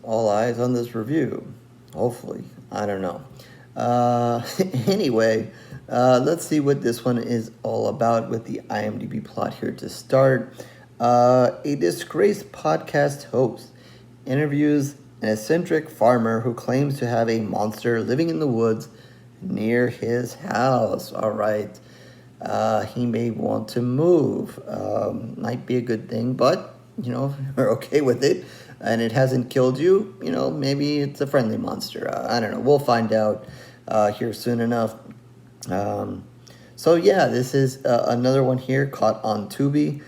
all eyes on this review. Hopefully. I don't know. Anyway, let's see what this one is all about with the IMDb plot here to start. A disgraced podcast host interviews an eccentric farmer who claims to have a monster living in the woods near his house. All right. He may want to move. Might be a good thing, but, you're okay with it and it hasn't killed you, maybe it's a friendly monster. I don't know. We'll find out here soon enough. So, yeah, this is another one here caught on Tubi.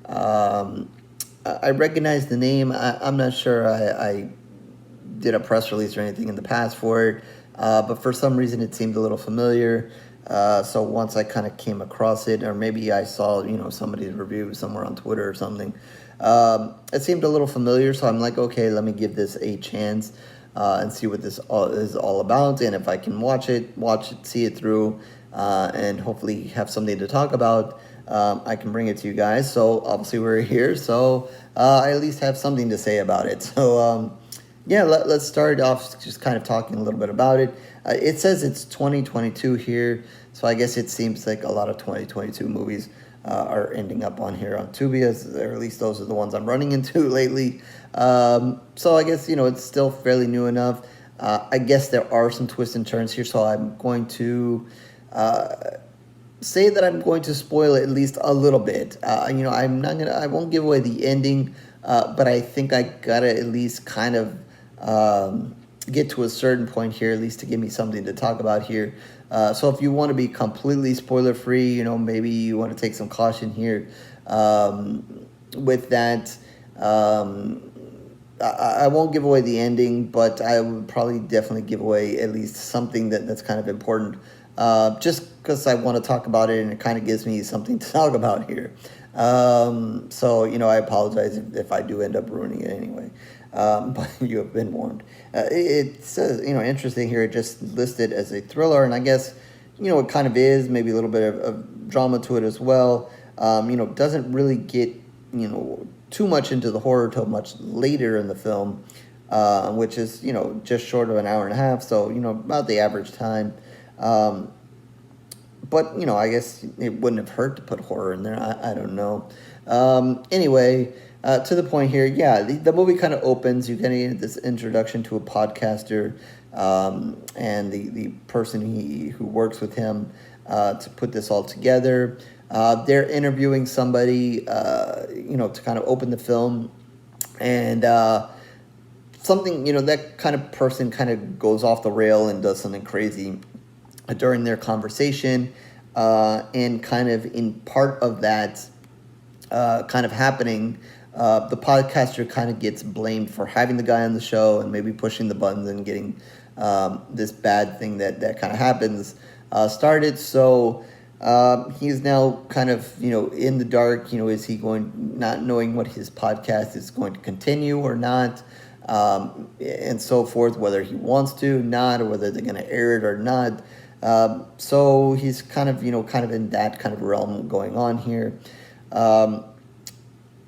I recognize the name. I'm not sure I did a press release or anything in the past for it, but for some reason it seemed a little familiar. So once I kind of came across it, or maybe I saw, somebody's review somewhere on Twitter or something, it seemed a little familiar. So I'm like, okay, let me give this a chance and see what this is all about. And if I can watch it, see it through, and hopefully have something to talk about, I can bring it to you guys. So obviously we're here, so I at least have something to say about it. So yeah, let's start off just kind of talking a little bit about it. It says it's 2022 here, so I guess it seems like a lot of 2022 movies are ending up on here on Tubi, or at least those are the ones I'm running into lately. So I guess, it's still fairly new enough. I guess there are some twists and turns here, so I'm going to say that I'm going to spoil it at least a little bit. I won't give away the ending, but I think I gotta at least kind of get to a certain point here, at least to give me something to talk about here. So if you want to be completely spoiler free, maybe you want to take some caution here with that. I won't give away the ending, but I would probably definitely give away at least something that's kind of important, just because I want to talk about it and it kind of gives me something to talk about here. So, I apologize if I do end up ruining it anyway. But you have been warned. It says, interesting here, it just listed as a thriller, and I guess, it kind of is, maybe a little bit of drama to it as well. Doesn't really get, too much into the horror till much later in the film, which is, just short of an hour and a half, so, about the average time. But, I guess it wouldn't have hurt to put horror in there. I don't know. Anyway, to the point here, yeah, the movie kind of opens. You kind of get this introduction to a podcaster and the person who works with him to put this all together. They're interviewing somebody, to kind of open the film. And something, that kind of person kind of goes off the rail and does something crazy during their conversation, and kind of in part of that kind of happening, the podcaster kind of gets blamed for having the guy on the show and maybe pushing the buttons and getting this bad thing that kind of happens started. So he's now kind of, in the dark. Is he not knowing what his podcast is going to continue or not, and so forth, whether he wants to, not, or whether they're going to air it or not. So he's kind of in that kind of realm going on here.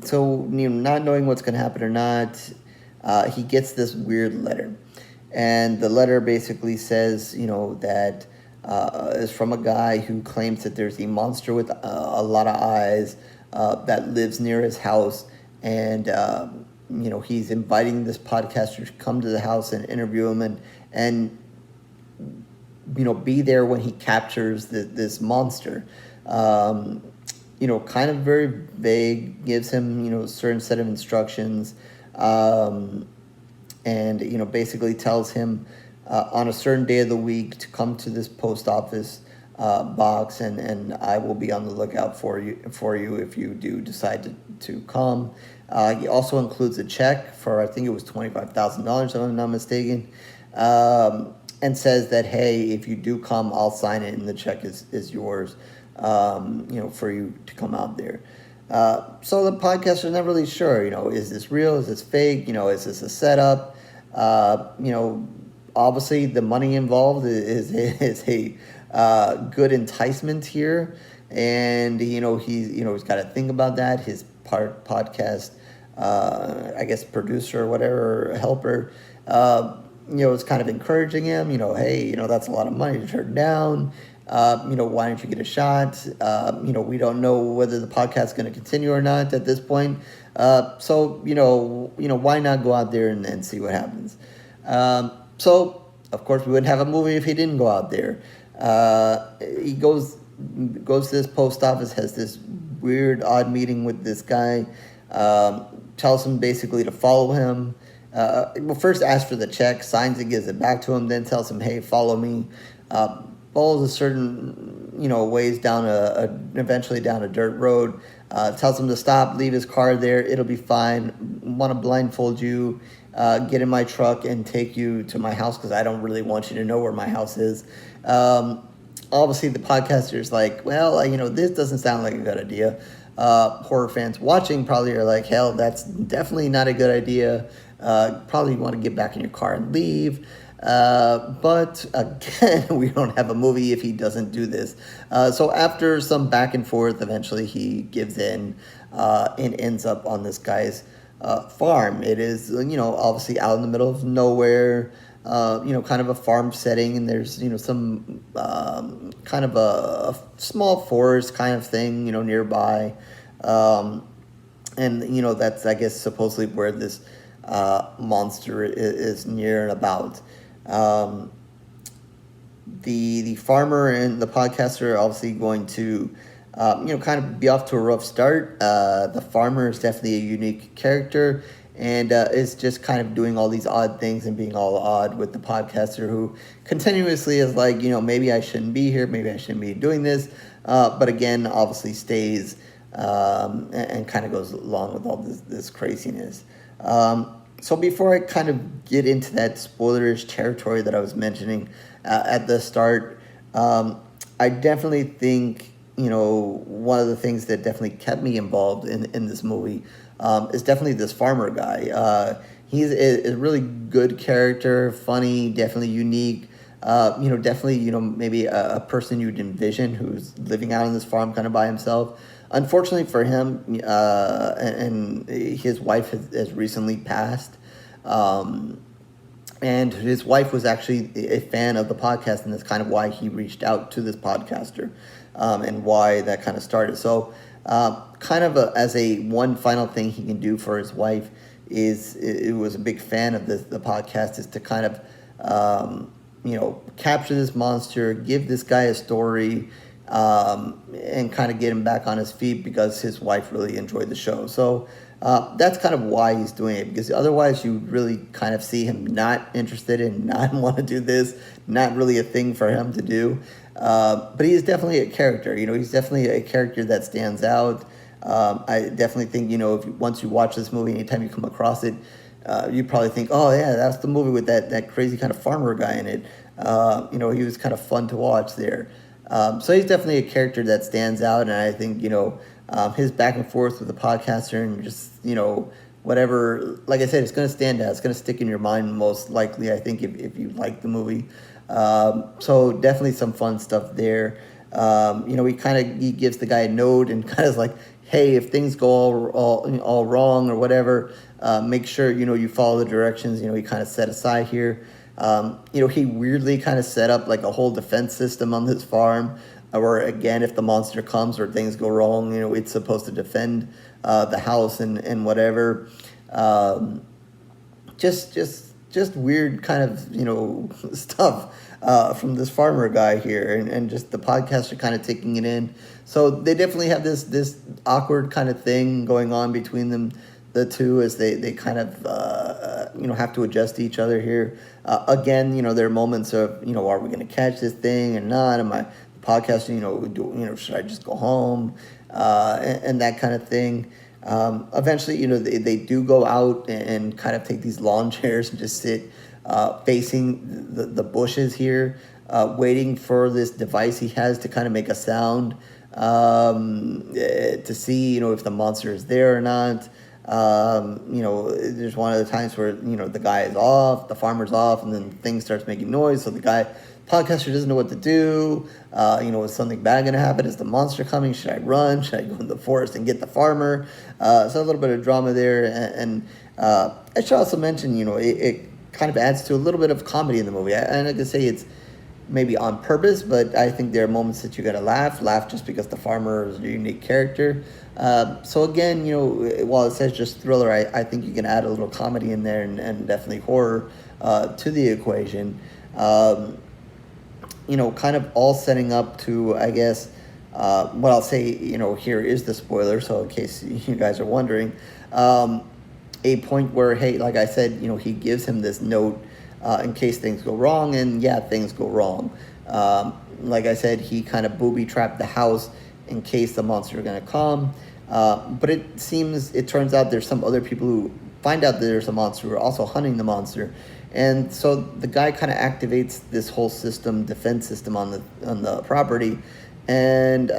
So, not knowing what's going to happen or not, he gets this weird letter. And the letter basically says, that is from a guy who claims that there's a monster with a lot of eyes that lives near his house. And, he's inviting this podcaster to come to the house and interview him and be there when he captures this monster. Kind of very vague, gives him, a certain set of instructions, and, basically tells him on a certain day of the week to come to this post office box, and I will be on the lookout for you if you do decide to come. He also includes a check for, I think it was $25,000, if I'm not mistaken, and says that, hey, if you do come, I'll sign it, and the check is yours, for you to come out there. So the podcaster's not really sure, is this real? Is this fake? Is this a setup? Obviously the money involved is a good enticement here. And, he's got to think about that. His podcast I guess producer or whatever, or helper, is kind of encouraging him, hey, that's a lot of money to turn down. Why don't you get a shot? We don't know whether the podcast is going to continue or not at this point. Why not go out there and see what happens? So, of course, we wouldn't have a movie if he didn't go out there. He goes to this post office, has this weird, odd meeting with this guy, tells him basically to follow him. First asks for the check, signs it, gives it back to him, then tells him, hey, follow me. Follows a certain, ways down eventually down a dirt road. Tells him to stop, leave his car there, it'll be fine. Want to blindfold you, get in my truck and take you to my house because I don't really want you to know where my house is. Obviously, the podcaster's like, well, this doesn't sound like a good idea. Horror fans watching probably are like, hell, that's definitely not a good idea. Probably want to get back in your car and leave. But again, we don't have a movie if he doesn't do this. So after some back and forth, eventually he gives in and ends up on this guy's farm. It is, obviously out in the middle of nowhere, kind of a farm setting, and there's, some kind of a small forest kind of thing, nearby. And, that's, I guess, supposedly where this monster is near and about. The farmer and the podcaster are obviously going to, kind of be off to a rough start. The farmer is definitely a unique character and is just kind of doing all these odd things and being all odd with the podcaster who continuously is like, maybe I shouldn't be here, maybe I shouldn't be doing this. But again, obviously stays and kind of goes along with all this craziness. So before I kind of get into that spoilerish territory that I was mentioning at the start, I definitely think, one of the things that definitely kept me involved in this movie is definitely this farmer guy. He's a really good character, funny, definitely unique. Definitely, maybe a person you'd envision who's living out on this farm kind of by himself. Unfortunately for him, and his wife has recently passed, and his wife was actually a fan of the podcast, and that's kind of why he reached out to this podcaster, and why that kind of started. So, kind of as a one final thing he can do for his wife is, it was a big fan of the podcast, is to kind of, capture this monster, give this guy a story, and kind of get him back on his feet because his wife really enjoyed the show. So that's kind of why he's doing it, because otherwise you really kind of see him not interested in, not want to do this, not really a thing for him to do. But he is definitely a character. He's definitely a character that stands out. I definitely think, once you watch this movie, anytime you come across it, you probably think, oh yeah, that's the movie with that crazy kind of farmer guy in it. He was kind of fun to watch there. So he's definitely a character that stands out, and I think, his back and forth with the podcaster and just, whatever, like I said, it's going to stand out. It's going to stick in your mind most likely, I think, if you like the movie. So definitely some fun stuff there. He gives the guy a note and kind of like, hey, if things go all wrong or whatever, make sure, you follow the directions, he kind of set aside here. He weirdly kind of set up like a whole defense system on this farm, where again, if the monster comes or things go wrong, it's supposed to defend the house and whatever. Just weird kind of stuff from this farmer guy here, and just the podcaster kind of taking it in. So they definitely have this awkward kind of thing going on between them, the two, as they kind of have to adjust to each other here. Again, there are moments of, are we going to catch this thing or not? Am I podcasting? Should I just go home? And that kind of thing. Eventually, they do go out and kind of take these lawn chairs and just sit facing the bushes here, waiting for this device he has to kind of make a sound, to see, if the monster is there or not. There's one of the times where, the guy is off, the farmer's off, and then things starts making noise. So the podcaster doesn't know what to do. Is something bad going to happen? Is the monster coming? Should I run? Should I go in the forest and get the farmer? So a little bit of drama there. And I should also mention, it kind of adds to a little bit of comedy in the movie. And I can say it's maybe on purpose, but I think there are moments that you gotta laugh just because the farmer is a unique character. So again, while it says just thriller, I think you can add a little comedy in there and definitely horror to the equation. Kind of all setting up to, I guess, what I'll say, here is the spoiler, so in case you guys are wondering, a point where, hey, like I said, he gives him this note in case things go wrong, and yeah, things go wrong. Like I said, he kind of booby-trapped the house in case the monster are going to come. But it turns out there's some other people who find out that there's a monster who are also hunting the monster. And so the guy kind of activates this whole defense system on the property, and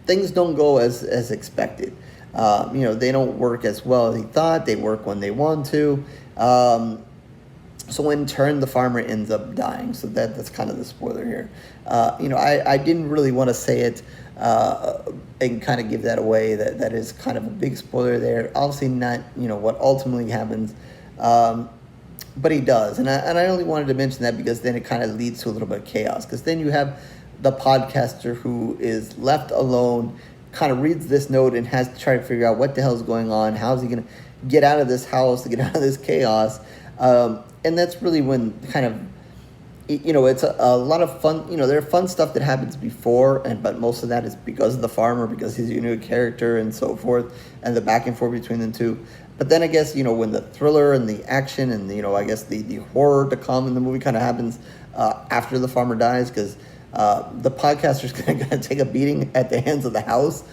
things don't go as expected. They don't work as well as he thought. They work when they want to. So in turn, the farmer ends up dying. So that's kind of the spoiler here. I didn't really want to say it and kind of give that away. That is kind of a big spoiler there. Obviously not, what ultimately happens. But he does. And I only wanted to mention that because then it kind of leads to a little bit of chaos. Because then you have the podcaster who is left alone, kind of reads this note and has to try to figure out what the hell is going on. How is he going to get out of this house, to get out of this chaos? And that's really when kind of, it's a lot of fun. There are fun stuff that happens before, but most of that is because of the farmer, because he's a unique character and so forth, and the back and forth between the two. But then I guess, when the thriller and the action and, I guess the horror to come in the movie kind of happens after the farmer dies, because the podcaster's going to take a beating at the hands of the house,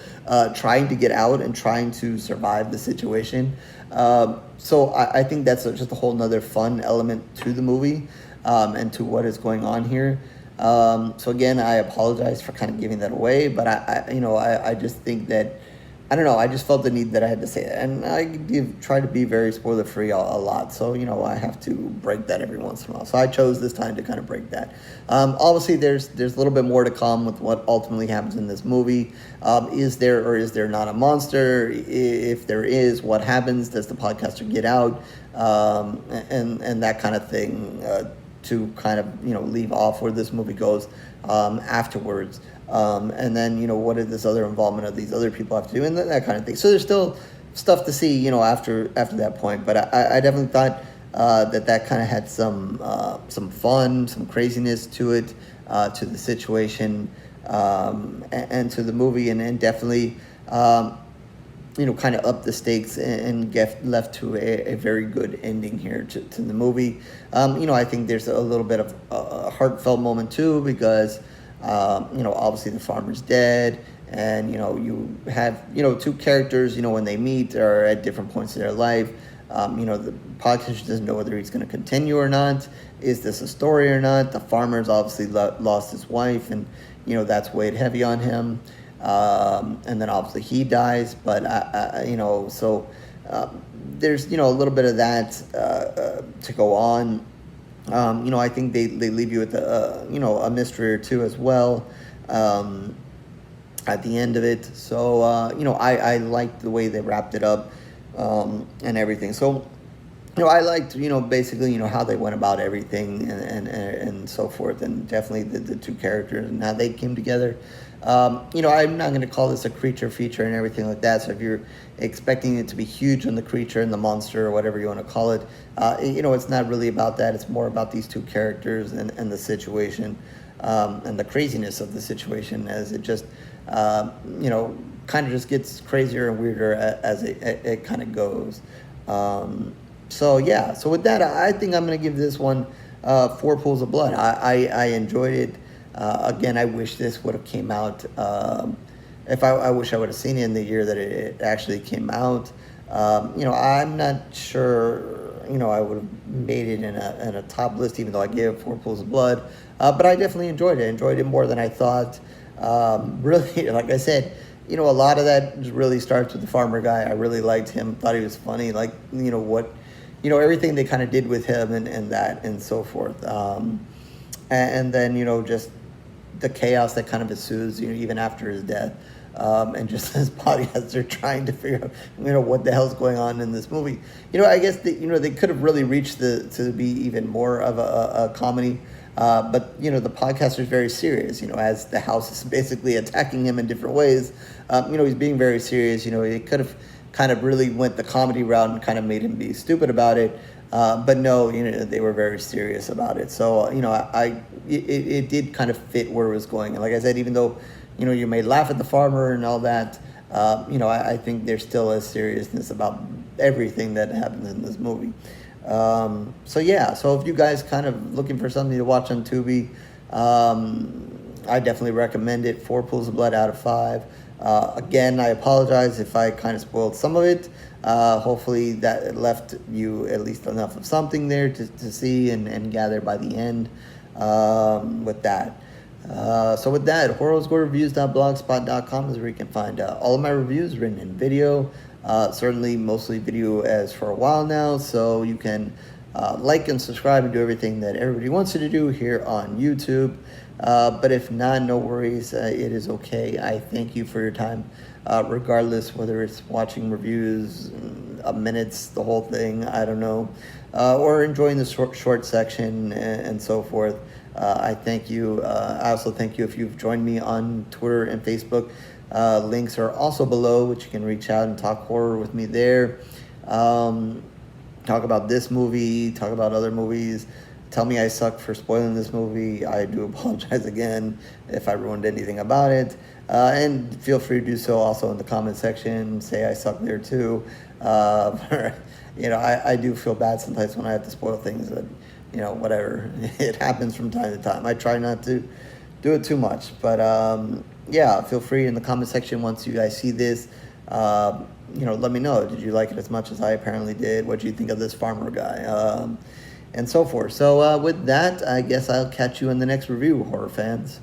trying to get out and trying to survive the situation. So I think that's just a whole nother fun element to the movie and to what is going on here. So again, I apologize for kind of giving that away, but I just think that, I don't know, I just felt the need that I had to say that. And I try to be very spoiler-free a lot, so, I have to break that every once in a while. So I chose this time to kind of break that. Obviously, there's a little bit more to come with what ultimately happens in this movie. Is there or is there not a monster? If there is, what happens? Does the podcaster get out? And that kind of thing to kind of, leave off where this movie goes afterwards. And then, what did this other involvement of these other people have to do, and that kind of thing. So there's still stuff to see, after that point. But I definitely thought that kind of had some fun, some craziness to it, to the situation, and to the movie, and definitely, kind of up the stakes and get left to a very good ending here to the movie. I think there's a little bit of a heartfelt moment too, because obviously the farmer's dead, and, you have, two characters, when they meet are at different points in their life. The podcaster doesn't know whether he's going to continue or not. Is this a story or not? The farmer's obviously lost his wife, and, that's weighed heavy on him. And then obviously he dies, but, so there's, a little bit of that to go on. I think they leave you with a mystery or two as well at the end of it. So, I liked the way they wrapped it up and everything. So, I liked, basically, how they went about everything and so forth, and definitely the two characters and how they came together. I'm not going to call this a creature feature and everything like that. So if you're expecting it to be huge on the creature and the monster or whatever you want to call it, it's not really about that. It's more about these two characters and the situation and the craziness of the situation, as it just, kind of just gets crazier and weirder as it kind of goes. So with that, I think I'm going to give this one 4 pools of blood. I enjoyed it. Again, I wish this would have came out. I wish I would have seen it in the year that it actually came out. I'm not sure. I would have made it in a top list, even though I gave it 4 pools of blood. But I definitely enjoyed it. Enjoyed it more than I thought. Really, like I said, a lot of that really starts with the farmer guy. I really liked him, thought he was funny, like, everything they kind of did with him and that and so forth. And then, just the chaos that kind of ensues, even after his death. And just his body as they're trying to figure out, what the hell's going on in this movie. I guess they could have really reached to be even more of a comedy. But, the podcaster is very serious, as the house is basically attacking him in different ways. He's being very serious. It could have kind of really went the comedy route and kind of made him be stupid about it. But no, they were very serious about it. So, it did kind of fit where it was going. And like I said, even though, you may laugh at the farmer and all that, I think there's still a seriousness about everything that happens in this movie. So if you guys kind of looking for something to watch on Tubi, I definitely recommend it. 4 pools of blood out of 5. Again, I apologize if I kind of spoiled some of it. Hopefully that left you at least enough of something there to see and gather by the end with that. So with that, horrorsgorereviews.blogspot.com is where you can find all of my reviews written in video. Certainly mostly video as for a while now, so you can like and subscribe and do everything that everybody wants you to do here on YouTube. But if not, no worries, it is okay. I thank you for your time, regardless whether it's watching reviews, minutes, the whole thing, I don't know, or enjoying the short section and so forth. I thank you. I also thank you if you've joined me on Twitter and Facebook. Links are also below, which you can reach out and talk horror with me there. Talk about this movie, talk about other movies. Tell me I suck for spoiling this movie. I do apologize again if I ruined anything about it. And feel free to do so also in the comment section. Say I suck there too. I do feel bad sometimes when I have to spoil things, but whatever. It happens from time to time. I try not to do it too much, but feel free in the comment section once you guys see this. Let me know. Did you like it as much as I apparently did? What do you think of this farmer guy? And so forth. So with that, I guess I'll catch you in the next review, horror fans.